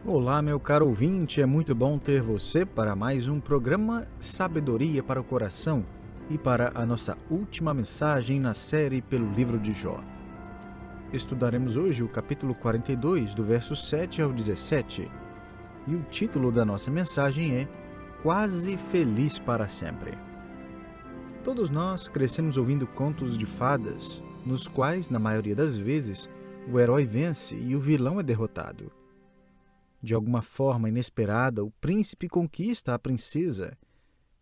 Olá, meu caro ouvinte, é muito bom ter você para mais um programa Sabedoria para o Coração e para a nossa última mensagem na série pelo livro de Jó. Estudaremos hoje o capítulo 42, do verso 7 ao 17, e o título da nossa mensagem é Quase Feliz para Sempre. Todos nós crescemos ouvindo contos de fadas, nos quais, na maioria das vezes, o herói vence e o vilão é derrotado. De alguma forma inesperada, o príncipe conquista a princesa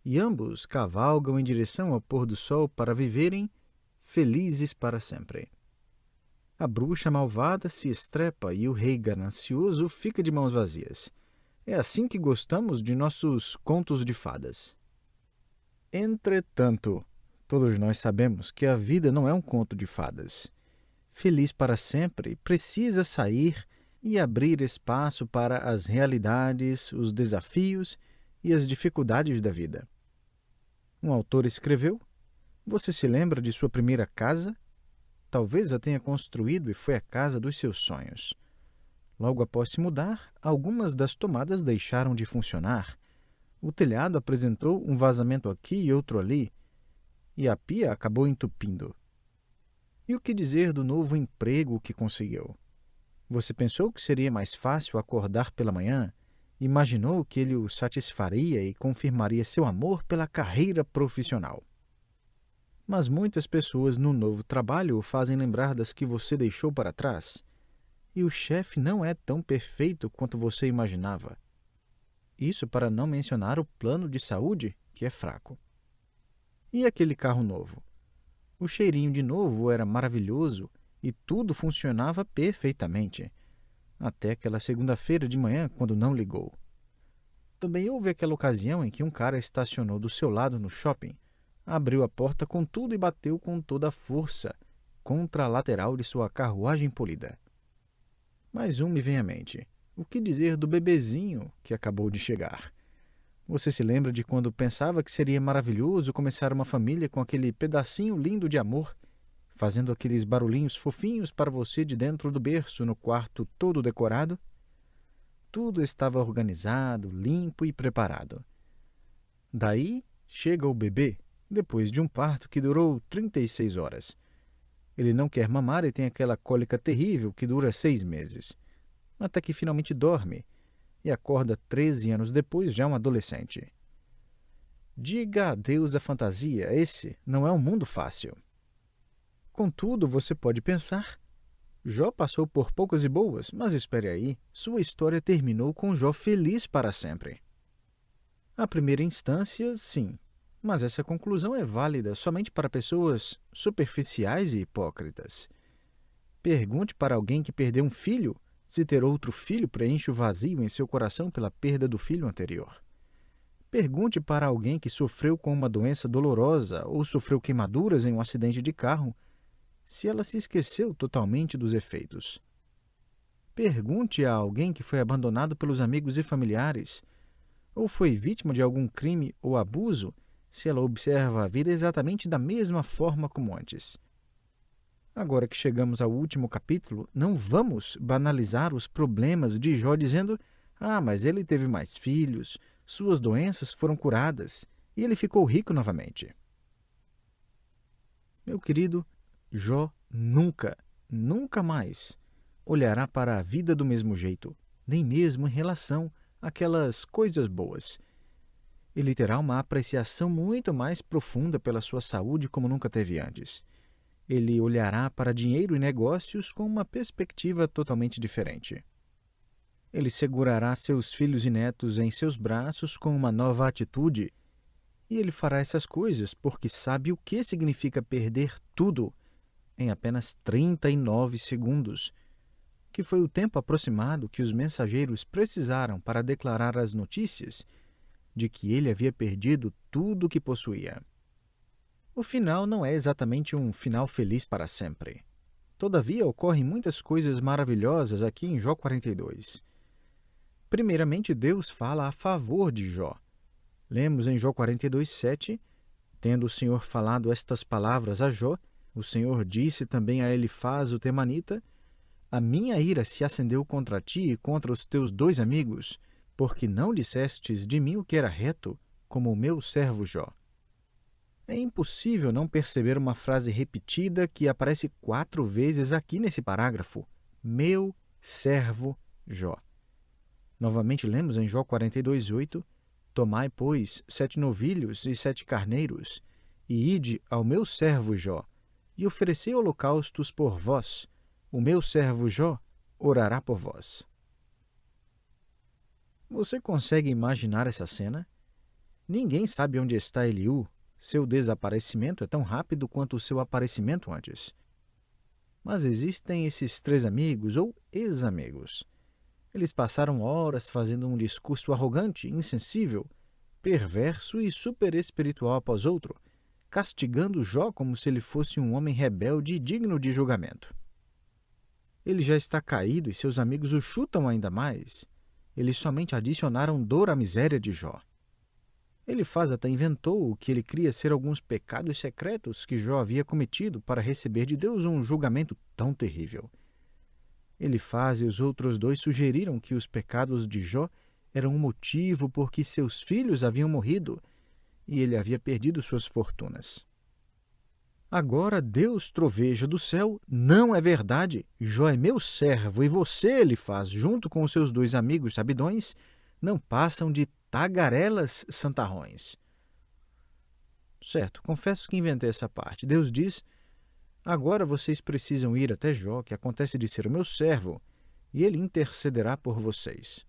e ambos cavalgam em direção ao pôr do sol para viverem felizes para sempre. A bruxa malvada se estrepa e o rei ganancioso fica de mãos vazias. É assim que gostamos de nossos contos de fadas. Entretanto, todos nós sabemos que a vida não é um conto de fadas. Feliz para sempre precisa sair e abrir espaço para as realidades, os desafios e as dificuldades da vida. Um autor escreveu: Você se lembra de sua primeira casa? Talvez a tenha construído e foi a casa dos seus sonhos. Logo após se mudar, algumas das tomadas deixaram de funcionar. O telhado apresentou um vazamento aqui e outro ali, e a pia acabou entupindo. E o que dizer do novo emprego que conseguiu? Você pensou que seria mais fácil acordar pela manhã? Imaginou que ele o satisfaria e confirmaria seu amor pela carreira profissional. Mas muitas pessoas no novo trabalho o fazem lembrar das que você deixou para trás. E o chefe não é tão perfeito quanto você imaginava. Isso para não mencionar o plano de saúde, que é fraco. E aquele carro novo? O cheirinho de novo era maravilhoso e tudo funcionava perfeitamente, até aquela segunda-feira de manhã, quando não ligou. Também houve aquela ocasião em que um cara estacionou do seu lado no shopping, abriu a porta com tudo e bateu com toda a força contra a lateral de sua carruagem polida. Mais um me vem à mente. O que dizer do bebezinho que acabou de chegar? Você se lembra de quando pensava que seria maravilhoso começar uma família com aquele pedacinho lindo de amor, fazendo aqueles barulhinhos fofinhos para você de dentro do berço, no quarto todo decorado? Tudo estava organizado, limpo e preparado. Daí chega o bebê, depois de um parto que durou 36 horas. Ele não quer mamar e tem aquela cólica terrível que dura 6 meses. Até que finalmente dorme e acorda 13 anos depois já um adolescente. Diga adeus à fantasia, esse não é um mundo fácil. Contudo, você pode pensar, Jó passou por poucas e boas, mas espere aí, sua história terminou com Jó feliz para sempre. À primeira instância, sim, mas essa conclusão é válida somente para pessoas superficiais e hipócritas. Pergunte para alguém que perdeu um filho se ter outro filho preenche o vazio em seu coração pela perda do filho anterior. Pergunte para alguém que sofreu com uma doença dolorosa ou sofreu queimaduras em um acidente de carro se ela se esqueceu totalmente dos efeitos. Pergunte a alguém que foi abandonado pelos amigos e familiares ou foi vítima de algum crime ou abuso se ela observa a vida exatamente da mesma forma como antes. Agora que chegamos ao último capítulo, não vamos banalizar os problemas de Jó dizendo: mas ele teve mais filhos, suas doenças foram curadas e ele ficou rico novamente. Meu querido, Jó nunca mais olhará para a vida do mesmo jeito, nem mesmo em relação àquelas coisas boas. Ele terá uma apreciação muito mais profunda pela sua saúde como nunca teve antes. Ele olhará para dinheiro e negócios com uma perspectiva totalmente diferente. Ele segurará seus filhos e netos em seus braços com uma nova atitude, e ele fará essas coisas porque sabe o que significa perder tudo em apenas 39 segundos, que foi o tempo aproximado que os mensageiros precisaram para declarar as notícias de que ele havia perdido tudo o que possuía. O final não é exatamente um final feliz para sempre. Todavia, ocorrem muitas coisas maravilhosas aqui em Jó 42. Primeiramente, Deus fala a favor de Jó. Lemos em Jó 42:7, tendo o Senhor falado estas palavras a Jó, o Senhor disse também a Elifaz o temanita: a minha ira se acendeu contra ti e contra os teus 2 amigos, porque não dissestes de mim o que era reto, como o meu servo Jó. É impossível não perceber uma frase repetida que aparece 4 vezes aqui nesse parágrafo. Meu servo Jó. Novamente lemos em Jó 42:8, tomai, pois, 7 novilhos e 7 carneiros, e ide ao meu servo Jó, e oferecei holocaustos por vós. O meu servo Jó orará por vós. Você consegue imaginar essa cena? Ninguém sabe onde está Eliú. Seu desaparecimento é tão rápido quanto o seu aparecimento antes. Mas existem esses 3 amigos, ou ex-amigos. Eles passaram horas fazendo um discurso arrogante, insensível, perverso e super-espiritual após outro, castigando Jó como se ele fosse um homem rebelde e digno de julgamento. Ele já está caído e seus amigos o chutam ainda mais. Eles somente adicionaram dor à miséria de Jó. Elifaz até inventou o que ele cria ser alguns pecados secretos que Jó havia cometido para receber de Deus um julgamento tão terrível. Elifaz e os outros 2 sugeriram que os pecados de Jó eram o motivo por que seus filhos haviam morrido e ele havia perdido suas fortunas. Agora Deus troveja do céu: não é verdade, Jó é meu servo e você, Elifaz, junto com os seus 2 amigos sabidões, não passam de tagarelas santarrões. Certo, confesso que inventei essa parte. Deus diz: agora vocês precisam ir até Jó, que acontece de ser o meu servo, e ele intercederá por vocês.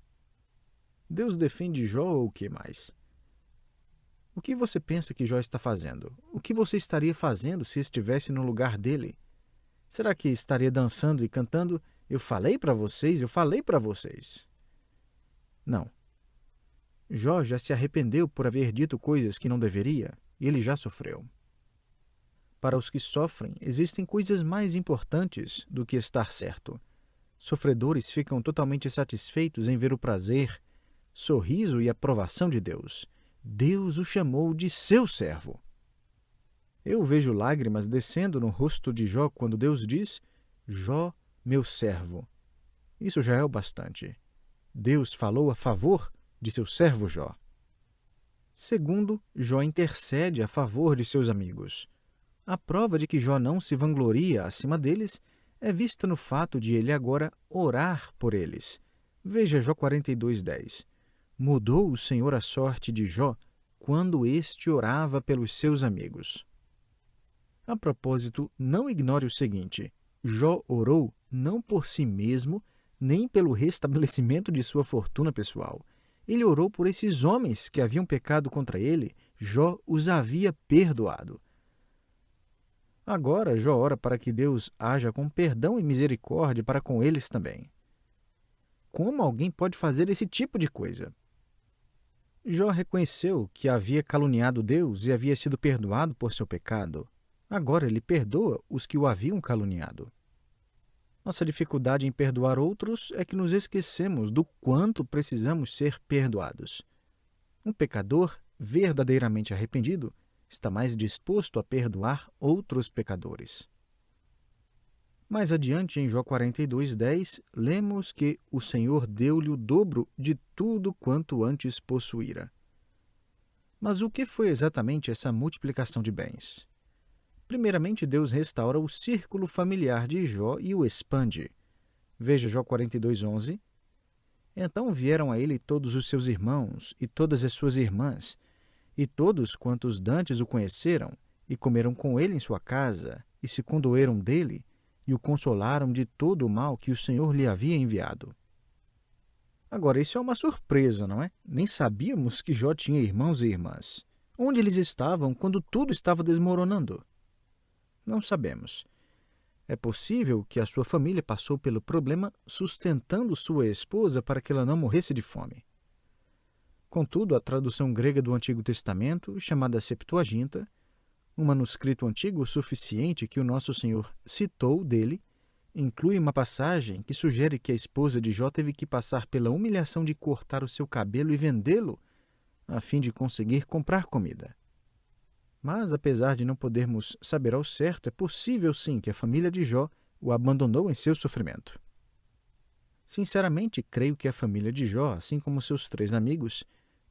Deus defende Jó ou o que mais? O que você pensa que Jó está fazendo? O que você estaria fazendo se estivesse no lugar dele? Será que estaria dançando e cantando: eu falei para vocês, eu falei para vocês? Não. Jó já se arrependeu por haver dito coisas que não deveria, e ele já sofreu. Para os que sofrem, existem coisas mais importantes do que estar certo. Sofredores ficam totalmente satisfeitos em ver o prazer, sorriso e aprovação de Deus. Deus o chamou de seu servo. Eu vejo lágrimas descendo no rosto de Jó quando Deus diz: Jó, meu servo. Isso já é o bastante. Deus falou a favor de seu servo Jó. Segundo, Jó intercede a favor de seus amigos. A prova de que Jó não se vangloria acima deles é vista no fato de ele agora orar por eles. Veja Jó 42:10. Mudou o Senhor a sorte de Jó quando este orava pelos seus amigos. A propósito, não ignore o seguinte: Jó orou não por si mesmo, nem pelo restabelecimento de sua fortuna pessoal. Ele orou por esses homens que haviam pecado contra ele. Jó os havia perdoado. Agora, Jó ora para que Deus haja com perdão e misericórdia para com eles também. Como alguém pode fazer esse tipo de coisa? Jó reconheceu que havia caluniado Deus e havia sido perdoado por seu pecado. Agora ele perdoa os que o haviam caluniado. Nossa dificuldade em perdoar outros é que nos esquecemos do quanto precisamos ser perdoados. Um pecador verdadeiramente arrependido está mais disposto a perdoar outros pecadores. Mais adiante, em Jó 42:10, lemos que o Senhor deu-lhe o dobro de tudo quanto antes possuíra. Mas o que foi exatamente essa multiplicação de bens? Primeiramente, Deus restaura o círculo familiar de Jó e o expande. Veja Jó 42:11. Então vieram a ele todos os seus irmãos e todas as suas irmãs, e todos quantos dantes o conheceram, e comeram com ele em sua casa, e se condoeram dele, e o consolaram de todo o mal que o Senhor lhe havia enviado. Agora, isso é uma surpresa, não é? Nem sabíamos que Jó tinha irmãos e irmãs. Onde eles estavam quando tudo estava desmoronando? Não sabemos. É possível que a sua família passou pelo problema sustentando sua esposa para que ela não morresse de fome. Contudo, a tradução grega do Antigo Testamento, chamada Septuaginta, um manuscrito antigo o suficiente que o nosso Senhor citou dele, inclui uma passagem que sugere que a esposa de Jó teve que passar pela humilhação de cortar o seu cabelo e vendê-lo, a fim de conseguir comprar comida. Mas, apesar de não podermos saber ao certo, é possível sim que a família de Jó o abandonou em seu sofrimento. Sinceramente, creio que a família de Jó, assim como seus 3 amigos,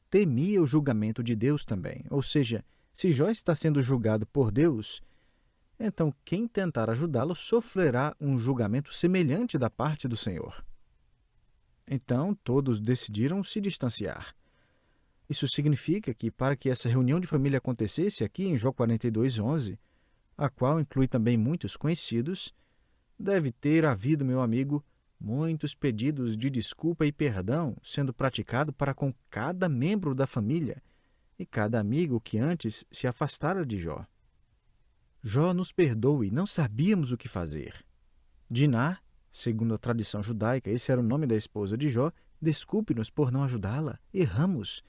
temia o julgamento de Deus também. Ou seja, se Jó está sendo julgado por Deus, então quem tentar ajudá-lo sofrerá um julgamento semelhante da parte do Senhor. Então todos decidiram se distanciar. Isso significa que, para que essa reunião de família acontecesse aqui em Jó 42:11, a qual inclui também muitos conhecidos, deve ter havido, meu amigo, muitos pedidos de desculpa e perdão sendo praticado para com cada membro da família e cada amigo que antes se afastara de Jó. Jó, nos perdoe, não sabíamos o que fazer. Diná, segundo a tradição judaica, esse era o nome da esposa de Jó, desculpe-nos por não ajudá-la, erramos.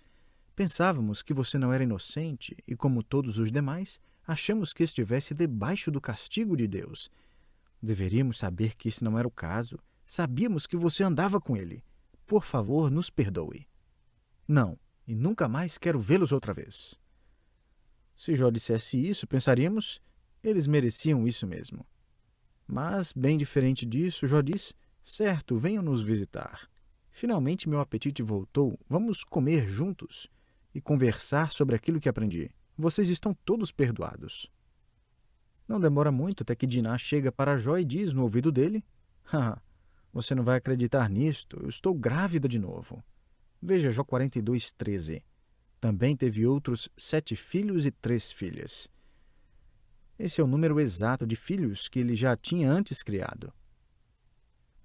Pensávamos que você não era inocente e, como todos os demais, achamos que estivesse debaixo do castigo de Deus. Deveríamos saber que esse não era o caso. Sabíamos que você andava com ele. Por favor, nos perdoe. Não, e nunca mais quero vê-los outra vez. Se Jó dissesse isso, pensaríamos, eles mereciam isso mesmo. Mas, bem diferente disso, Jó diz, certo, venham nos visitar. Finalmente meu apetite voltou, vamos comer juntos e conversar sobre aquilo que aprendi. Vocês estão todos perdoados. Não demora muito até que Diná chega para Jó e diz no ouvido dele, haha, você não vai acreditar nisto, eu estou grávida de novo. Veja Jó 42:13. Também teve outros 7 filhos e 3 filhas. Esse é o número exato de filhos que ele já tinha antes criado.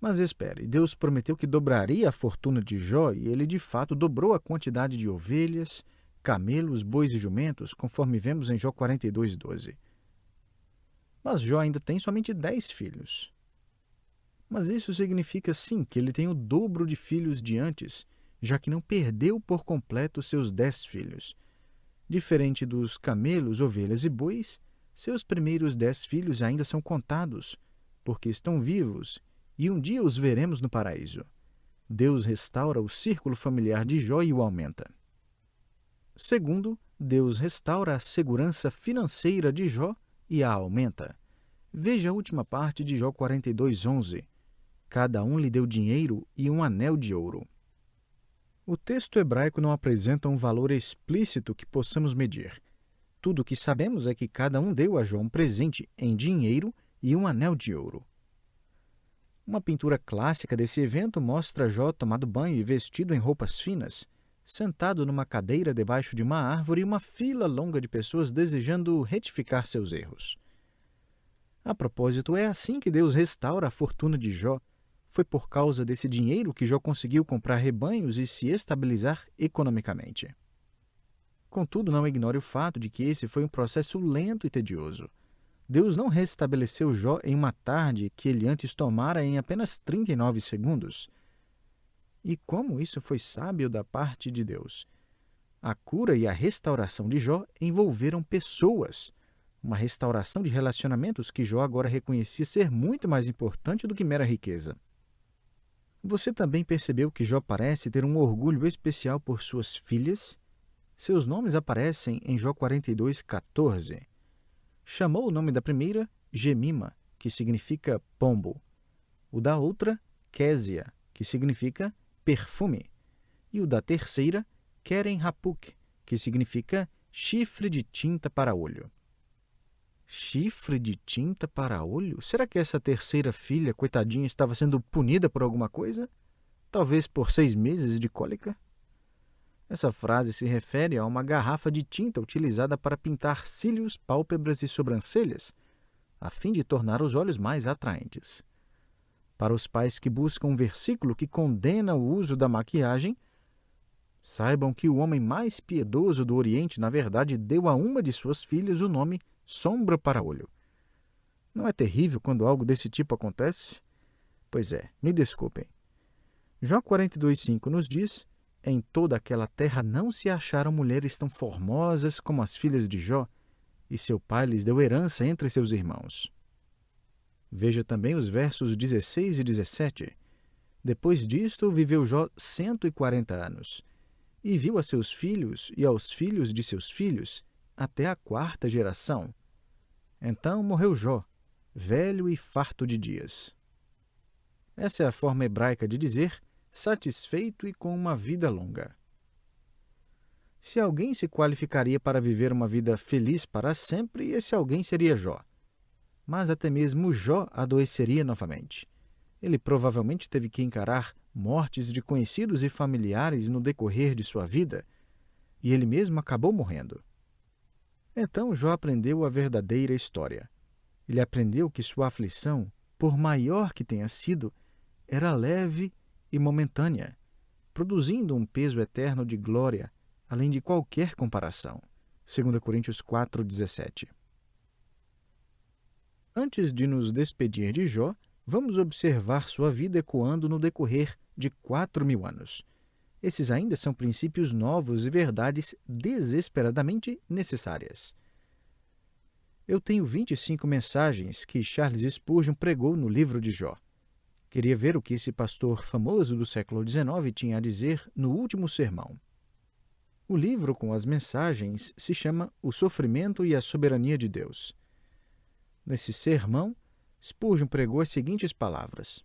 Mas espere, Deus prometeu que dobraria a fortuna de Jó e ele de fato dobrou a quantidade de ovelhas, camelos, bois e jumentos, conforme vemos em Jó 42:12. Mas Jó ainda tem somente 10 filhos. Mas isso significa sim que ele tem o dobro de filhos de antes, já que não perdeu por completo seus 10 filhos. Diferente dos camelos, ovelhas e bois, seus primeiros 10 filhos ainda são contados, porque estão vivos, e um dia os veremos no paraíso. Deus restaura o círculo familiar de Jó e o aumenta. Segundo, Deus restaura a segurança financeira de Jó e a aumenta. Veja a última parte de Jó 42:11. Cada um lhe deu dinheiro e um anel de ouro. O texto hebraico não apresenta um valor explícito que possamos medir. Tudo o que sabemos é que cada um deu a Jó um presente em dinheiro e um anel de ouro. Uma pintura clássica desse evento mostra Jó tomado banho e vestido em roupas finas, sentado numa cadeira debaixo de uma árvore e uma fila longa de pessoas desejando retificar seus erros. A propósito, é assim que Deus restaura a fortuna de Jó. Foi por causa desse dinheiro que Jó conseguiu comprar rebanhos e se estabilizar economicamente. Contudo, não ignore o fato de que esse foi um processo lento e tedioso. Deus não restabeleceu Jó em uma tarde que ele antes tomara em apenas 39 segundos. E como isso foi sábio da parte de Deus? A cura e a restauração de Jó envolveram pessoas, uma restauração de relacionamentos que Jó agora reconhecia ser muito mais importante do que mera riqueza. Você também percebeu que Jó parece ter um orgulho especial por suas filhas? Seus nomes aparecem em Jó 42:14. Chamou o nome da primeira Gemima, que significa pombo. O da outra, Késia, que significa perfume. E o da terceira, Keren-Hapuk, que significa chifre de tinta para olho. Chifre de tinta para olho? Será que essa terceira filha, coitadinha, estava sendo punida por alguma coisa? Talvez por 6 meses de cólica? Essa frase se refere a uma garrafa de tinta utilizada para pintar cílios, pálpebras e sobrancelhas, a fim de tornar os olhos mais atraentes. Para os pais que buscam um versículo que condena o uso da maquiagem, saibam que o homem mais piedoso do Oriente, na verdade, deu a uma de suas filhas o nome sombra para olho. Não é terrível quando algo desse tipo acontece? Pois é, me desculpem. Jó 42:5 nos diz, em toda aquela terra não se acharam mulheres tão formosas como as filhas de Jó, e seu pai lhes deu herança entre seus irmãos. Veja também os versos 16 e 17. Depois disto viveu Jó 140 anos, e viu a seus filhos e aos filhos de seus filhos até a 4ª geração. Então morreu Jó, velho e farto de dias. Essa é a forma hebraica de dizer satisfeito e com uma vida longa. Se alguém se qualificaria para viver uma vida feliz para sempre, esse alguém seria Jó. Mas até mesmo Jó adoeceria novamente. Ele provavelmente teve que encarar mortes de conhecidos e familiares no decorrer de sua vida, e ele mesmo acabou morrendo. Então Jó aprendeu a verdadeira história. Ele aprendeu que sua aflição, por maior que tenha sido, era leve e momentânea, produzindo um peso eterno de glória, além de qualquer comparação. 2 Coríntios 4,17. Antes de nos despedir de Jó, vamos observar sua vida ecoando no decorrer de 4.000 anos. Esses ainda são princípios novos e verdades desesperadamente necessárias. Eu tenho 25 mensagens que Charles Spurgeon pregou no livro de Jó. Queria ver o que esse pastor famoso do século XIX tinha a dizer no último sermão. O livro com as mensagens se chama O Sofrimento e a Soberania de Deus. Nesse sermão, Spurgeon pregou as seguintes palavras.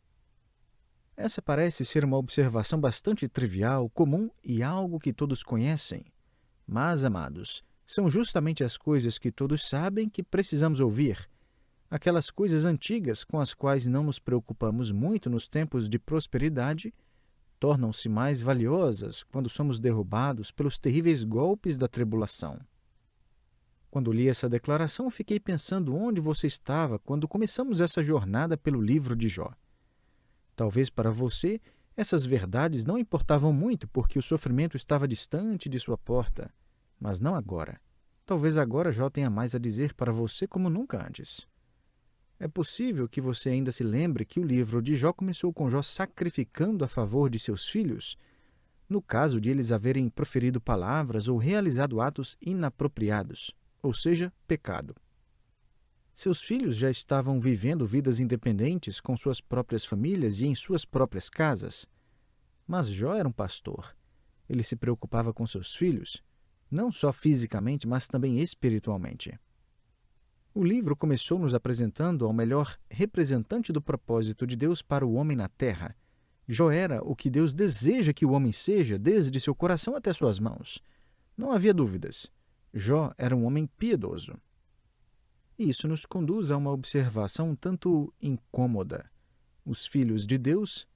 Essa parece ser uma observação bastante trivial, comum e algo que todos conhecem. Mas, amados, são justamente as coisas que todos sabem que precisamos ouvir, aquelas coisas antigas com as quais não nos preocupamos muito nos tempos de prosperidade, tornam-se mais valiosas quando somos derrubados pelos terríveis golpes da tribulação. Quando li essa declaração, fiquei pensando onde você estava quando começamos essa jornada pelo livro de Jó. Talvez para você essas verdades não importavam muito porque o sofrimento estava distante de sua porta, mas não agora. Talvez agora Jó tenha mais a dizer para você como nunca antes. É possível que você ainda se lembre que o livro de Jó começou com Jó sacrificando a favor de seus filhos, no caso de eles haverem proferido palavras ou realizado atos inapropriados, ou seja, pecado. Seus filhos já estavam vivendo vidas independentes com suas próprias famílias e em suas próprias casas. Mas Jó era um pastor. Ele se preocupava com seus filhos, não só fisicamente, mas também espiritualmente. O livro começou nos apresentando ao melhor representante do propósito de Deus para o homem na terra. Jó era o que Deus deseja que o homem seja, desde seu coração até suas mãos. Não havia dúvidas. Jó era um homem piedoso. E isso nos conduz a uma observação um tanto incômoda. Os filhos de Deus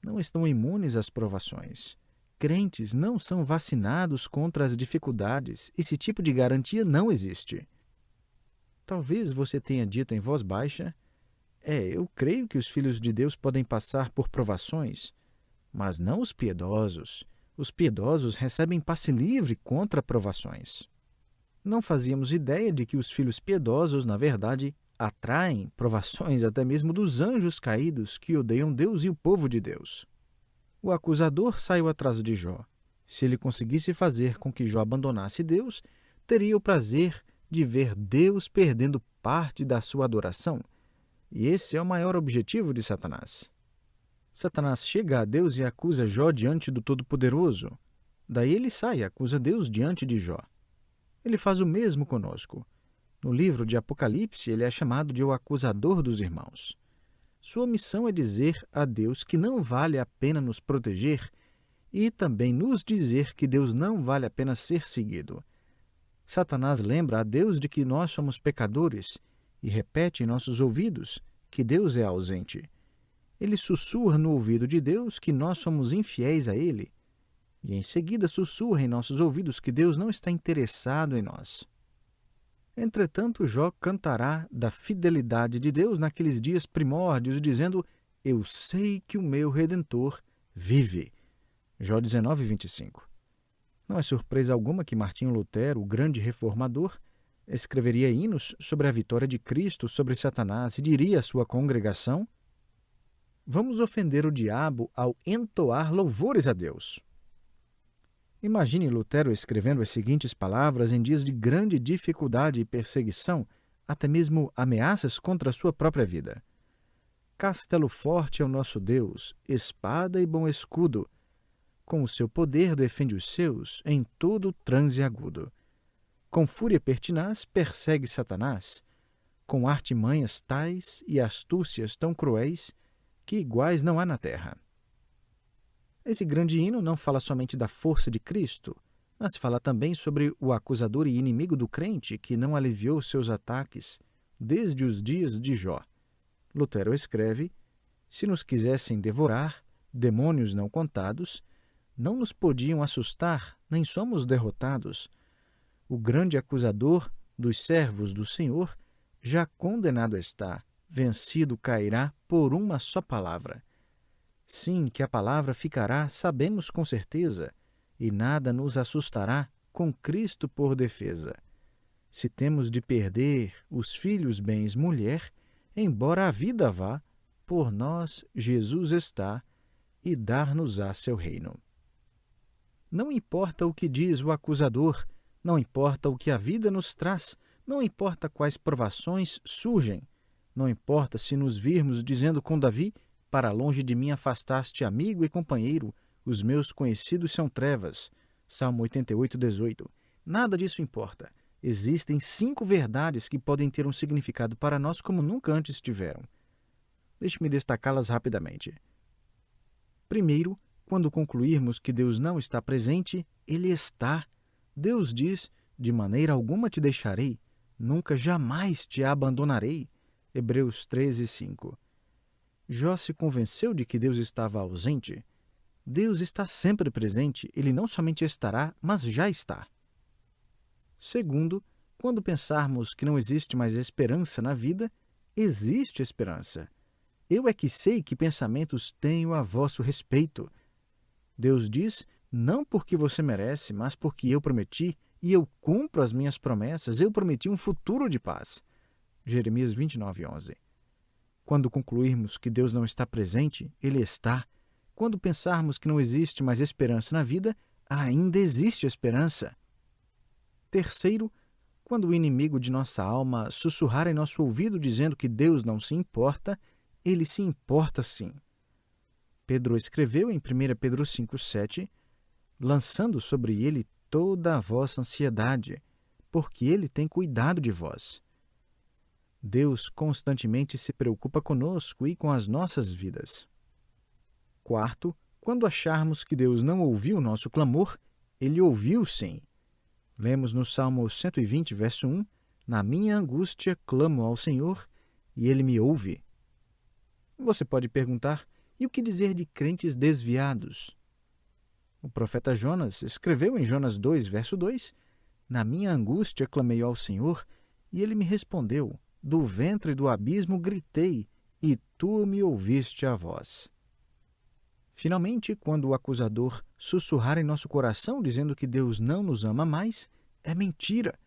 não estão imunes às provações. Crentes não são vacinados contra as dificuldades. Esse tipo de garantia não existe. Talvez você tenha dito em voz baixa, eu creio que os filhos de Deus podem passar por provações, mas não os piedosos. Os piedosos recebem passe livre contra provações. Não fazíamos ideia de que os filhos piedosos, na verdade, atraem provações até mesmo dos anjos caídos que odeiam Deus e o povo de Deus. O acusador saiu atrás de Jó. Se ele conseguisse fazer com que Jó abandonasse Deus, teria o prazer de ver Deus perdendo parte da sua adoração. E esse é o maior objetivo de Satanás. Satanás chega a Deus e acusa Jó diante do Todo-Poderoso. Daí ele sai e acusa Deus diante de Jó. Ele faz o mesmo conosco. No livro de Apocalipse, ele é chamado de o acusador dos irmãos. Sua missão é dizer a Deus que não vale a pena nos proteger e também nos dizer que Deus não vale a pena ser seguido. Satanás lembra a Deus de que nós somos pecadores e repete em nossos ouvidos que Deus é ausente. Ele sussurra no ouvido de Deus que nós somos infiéis a Ele e em seguida sussurra em nossos ouvidos que Deus não está interessado em nós. Entretanto, Jó cantará da fidelidade de Deus naqueles dias primórdios, dizendo: Eu sei que o meu Redentor vive. Jó 19:25. Não é surpresa alguma que Martinho Lutero, o grande reformador, escreveria hinos sobre a vitória de Cristo sobre Satanás e diria à sua congregação: Vamos ofender o diabo ao entoar louvores a Deus. Imagine Lutero escrevendo as seguintes palavras em dias de grande dificuldade e perseguição, até mesmo ameaças contra a sua própria vida. Castelo forte é o nosso Deus, espada e bom escudo. Com o seu poder defende os seus em todo transe agudo. Com fúria pertinaz persegue Satanás, com artimanhas tais e astúcias tão cruéis, que iguais não há na terra. Esse grande hino não fala somente da força de Cristo, mas fala também sobre o acusador e inimigo do crente que não aliviou seus ataques desde os dias de Jó. Lutero escreve: se nos quisessem devorar, demônios não contados, não nos podiam assustar, nem somos derrotados. O grande acusador dos servos do Senhor já condenado está, vencido cairá por uma só palavra. Sim, que a palavra ficará, sabemos com certeza, e nada nos assustará com Cristo por defesa. Se temos de perder os filhos, bens, mulher, embora a vida vá, por nós Jesus está, e dar-nos-á seu reino. Não importa o que diz o acusador, não importa o que a vida nos traz, não importa quais provações surgem, não importa se nos virmos dizendo com Davi: para longe de mim afastaste amigo e companheiro, os meus conhecidos são trevas. Salmo 88, 18. Nada disso importa. Existem 5 verdades que podem ter um significado para nós como nunca antes tiveram. Deixe-me destacá-las rapidamente. Primeiro, quando concluirmos que Deus não está presente, Ele está. Deus diz: de maneira alguma te deixarei, nunca jamais te abandonarei. Hebreus 13, 5. Jó se convenceu de que Deus estava ausente. Deus está sempre presente, Ele não somente estará, mas já está. Segundo, quando pensarmos que não existe mais esperança na vida, existe esperança. Eu é que sei que pensamentos tenho a vosso respeito. Deus diz: não porque você merece, mas porque eu prometi, e eu cumpro as minhas promessas, eu prometi um futuro de paz. Jeremias 29, 11. Quando concluirmos que Deus não está presente, Ele está. Quando pensarmos que não existe mais esperança na vida, ainda existe esperança. Terceiro, quando o inimigo de nossa alma sussurrar em nosso ouvido dizendo que Deus não se importa, Ele se importa sim. Pedro escreveu em 1 Pedro 5, 7, lançando sobre Ele toda a vossa ansiedade, porque Ele tem cuidado de vós. Deus constantemente se preocupa conosco e com as nossas vidas. Quarto, quando acharmos que Deus não ouviu o nosso clamor, Ele ouviu sim. Lemos no Salmo 120, verso 1, na minha angústia clamo ao Senhor, e Ele me ouve. Você pode perguntar, e o que dizer de crentes desviados? O profeta Jonas escreveu em Jonas 2, verso 2, na minha angústia clamei ao Senhor, e Ele me respondeu, do ventre do abismo gritei, e tu me ouviste a voz. Finalmente, quando o acusador sussurrar em nosso coração dizendo que Deus não nos ama mais, é mentira.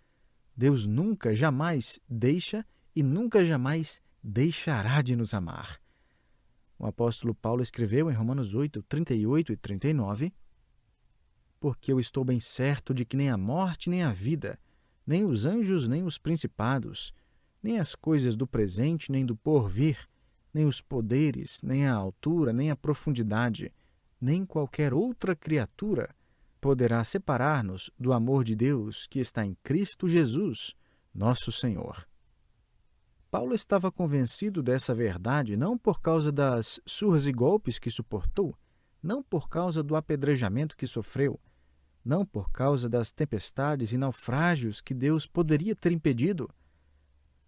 Deus nunca, jamais deixa e nunca jamais deixará de nos amar. O apóstolo Paulo escreveu em Romanos 8, 38 e 39, porque eu estou bem certo de que nem a morte nem a vida, nem os anjos nem os principados, nem as coisas do presente nem do porvir, nem os poderes, nem a altura, nem a profundidade, nem qualquer outra criatura poderá separar-nos do amor de Deus que está em Cristo Jesus, nosso Senhor. Paulo estava convencido dessa verdade não por causa das surras e golpes que suportou, não por causa do apedrejamento que sofreu, não por causa das tempestades e naufrágios que Deus poderia ter impedido,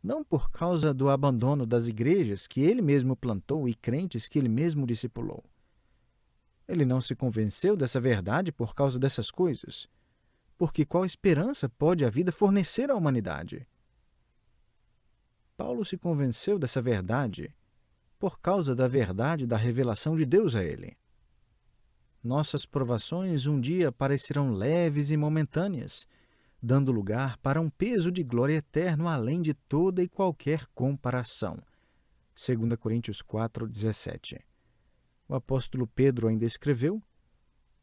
não por causa do abandono das igrejas que ele mesmo plantou e crentes que ele mesmo discipulou. Ele não se convenceu dessa verdade por causa dessas coisas, porque qual esperança pode a vida fornecer à humanidade? Paulo se convenceu dessa verdade por causa da verdade da revelação de Deus a ele. Nossas provações um dia parecerão leves e momentâneas, dando lugar para um peso de glória eterno além de toda e qualquer comparação. 2 Coríntios 4, 17. O apóstolo Pedro ainda escreveu,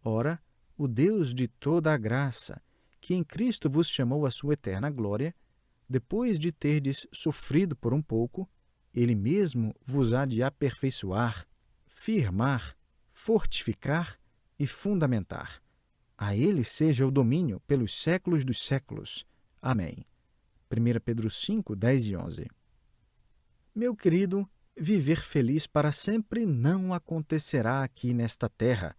ora, o Deus de toda a graça, que em Cristo vos chamou à sua eterna glória, depois de terdes sofrido por um pouco, Ele mesmo vos há de aperfeiçoar, firmar, fortificar e fundamentar. A Ele seja o domínio pelos séculos dos séculos. Amém. 1 Pedro 5, 10 e 11. Meu querido, Viver feliz para sempre não acontecerá aqui nesta terra.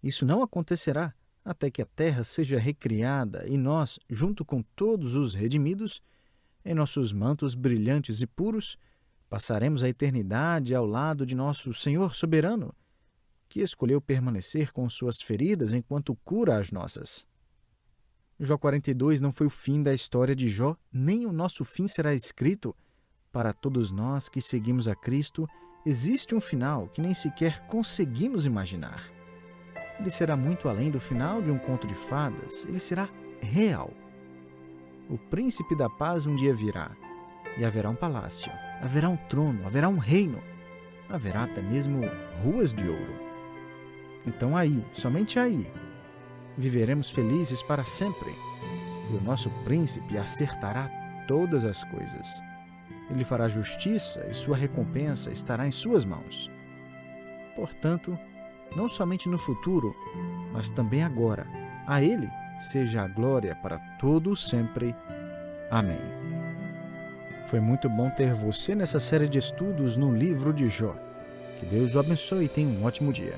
Isso não acontecerá até que a terra seja recriada e nós, junto com todos os redimidos, em nossos mantos brilhantes e puros, passaremos a eternidade ao lado de nosso Senhor soberano, que escolheu permanecer com suas feridas enquanto cura as nossas. Jó 42 não foi o fim da história de Jó, nem o nosso fim será escrito. Para todos nós que seguimos a Cristo, existe um final que nem sequer conseguimos imaginar. Ele será muito além do final de um conto de fadas, ele será real. O príncipe da paz um dia virá, e haverá um palácio, haverá um trono, haverá um reino, haverá até mesmo ruas de ouro. Então aí, somente aí, viveremos felizes para sempre, e o nosso príncipe acertará todas as coisas. Ele fará justiça e sua recompensa estará em suas mãos. Portanto, não somente no futuro, mas também agora, a Ele seja a glória para todo sempre. Amém. Foi muito bom ter você nessa série de estudos no livro de Jó. Que Deus o abençoe e tenha um ótimo dia.